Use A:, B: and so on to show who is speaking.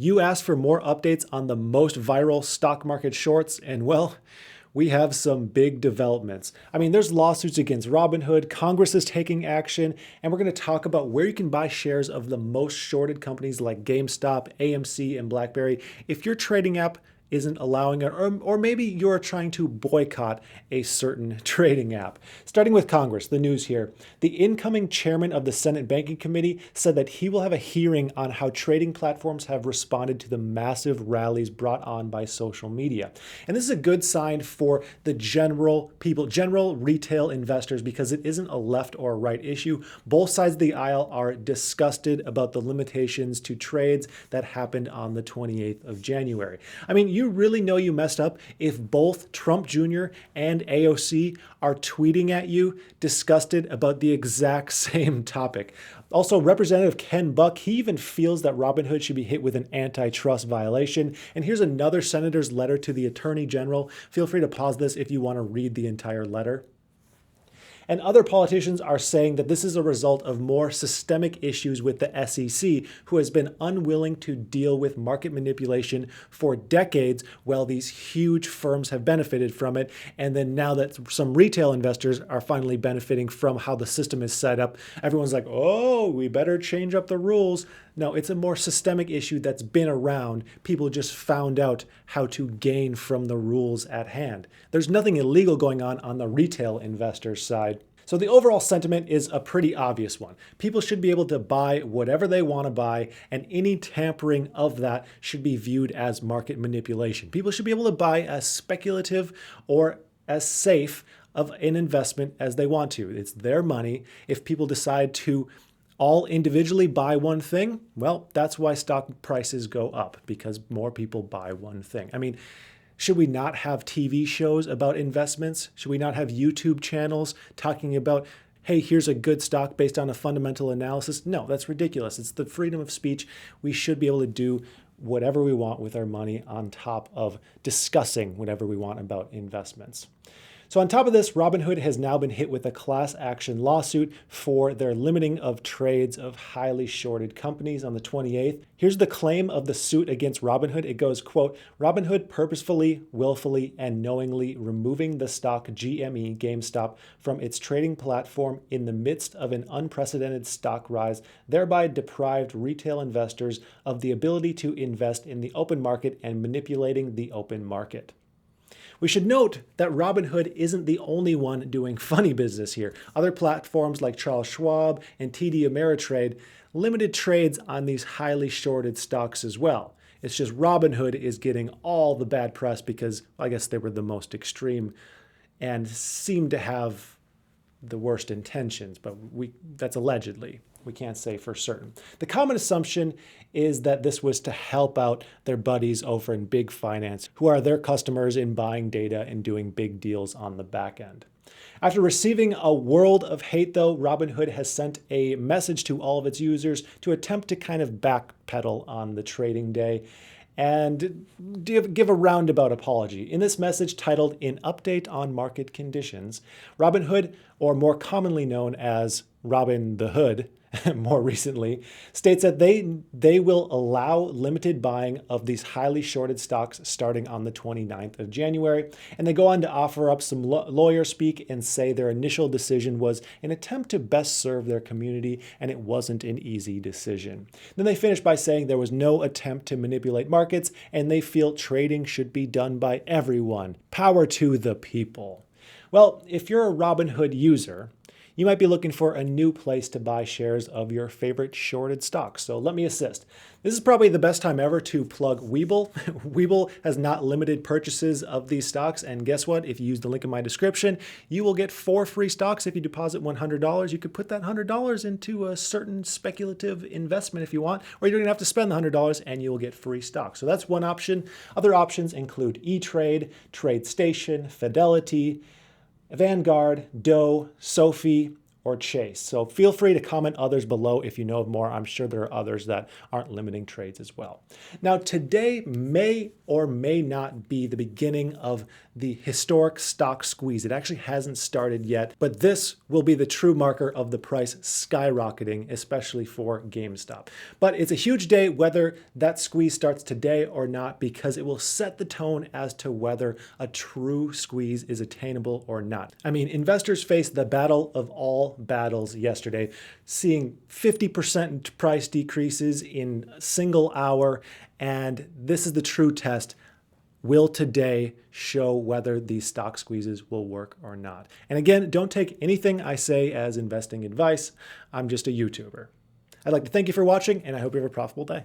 A: You asked for more updates on the most viral stock market shorts, and well, we have some big developments. I mean, there's lawsuits against Robinhood, Congress is taking action, and we're going to talk about where you can buy shares of the most shorted companies like GameStop, AMC, and BlackBerry if your trading app isn't allowing it, or maybe you're trying to boycott a certain trading app. Starting with Congress, the news here. The incoming chairman of the Senate Banking Committee said that he will have a hearing on how trading platforms have responded to the massive rallies brought on by social media. And this is a good sign for the general retail investors, because it isn't a left or a right issue. Both sides of the aisle are disgusted about the limitations to trades that happened on the 28th of January. I mean, you really know you messed up if both Trump Jr. and AOC are tweeting at you disgusted about the exact same topic. Also, Representative Ken Buck, he even feels that Robinhood should be hit with an antitrust violation. And here's another senator's letter to the Attorney General. Feel free to pause this if you want to read the entire letter. And other politicians are saying that this is a result of more systemic issues with the SEC, who has been unwilling to deal with market manipulation for decades, while these huge firms have benefited from it. And then now that some retail investors are finally benefiting from how the system is set up, everyone's like, oh, we better change up the rules. No, it's a more systemic issue that's been around. People just found out how to gain from the rules at hand. There's nothing illegal going on the retail investor side. So the overall sentiment is a pretty obvious one. People should be able to buy whatever they want to buy, and any tampering of that should be viewed as market manipulation. People should be able to buy as speculative or as safe of an investment as they want to. It's their money. If people decide to all individually buy one thing, well, that's why stock prices go up, because more people buy one thing. I mean, should we not have TV shows about investments? Should we not have YouTube channels talking about, hey, here's a good stock based on a fundamental analysis? No, that's ridiculous. It's the freedom of speech. We should be able to do whatever we want with our money on top of discussing whatever we want about investments. So on top of this, Robinhood has now been hit with a class action lawsuit for their limiting of trades of highly shorted companies on the 28th. Here's the claim of the suit against Robinhood. It goes, quote, Robinhood purposefully, willfully, and knowingly removing the stock GME, GameStop, from its trading platform in the midst of an unprecedented stock rise, thereby deprived retail investors of the ability to invest in the open market and manipulating the open market. We should note that Robinhood isn't the only one doing funny business here. Other platforms like Charles Schwab and TD Ameritrade limited trades on these highly shorted stocks as well. It's just Robinhood is getting all the bad press because I guess they were the most extreme and seem to have the worst intentions, but that's allegedly. We can't say for certain. The common assumption is that this was to help out their buddies over in big finance, who are their customers in buying data and doing big deals on the back end. After receiving a world of hate, though, Robinhood has sent a message to all of its users to attempt to kind of backpedal on the trading day and give a roundabout apology. In this message titled An Update on Market Conditions, Robinhood, or more commonly known as Robin the Hood, more recently, states that they will allow limited buying of these highly shorted stocks starting on the 29th of January. And they go on to offer up some lawyer speak and say their initial decision was an attempt to best serve their community, and it wasn't an easy decision. Then they finish by saying there was no attempt to manipulate markets, and they feel trading should be done by everyone. Power to the people. Well, if you're a Robinhood user, you might be looking for a new place to buy shares of your favorite shorted stocks. So let me assist. This is probably the best time ever to plug Webull. Webull has not limited purchases of these stocks. And guess what? If you use the link in my description, you will get 4 free stocks if you deposit $100. You could put that $100 into a certain speculative investment if you want, or you don't even have to spend the $100 and you will get free stocks. So that's one option. Other options include E-Trade, TradeStation, Fidelity, Vanguard, Doe, Sophie, or chase. So feel free to comment others below if you know of more. I'm sure there are others that aren't limiting trades as well. Now, today may or may not be the beginning of the historic stock squeeze. It actually hasn't started yet, but this will be the true marker of the price skyrocketing, especially for GameStop. But it's a huge day whether that squeeze starts today or not, because it will set the tone as to whether a true squeeze is attainable or not. I mean, investors faced the battle of all battles yesterday, seeing 50% price decreases in a single hour, and this is the true test. Will today show whether these stock squeezes will work or not? And again, don't take anything I say as investing advice. I'm just a YouTuber. I'd like to thank you for watching, and I hope you have a profitable day.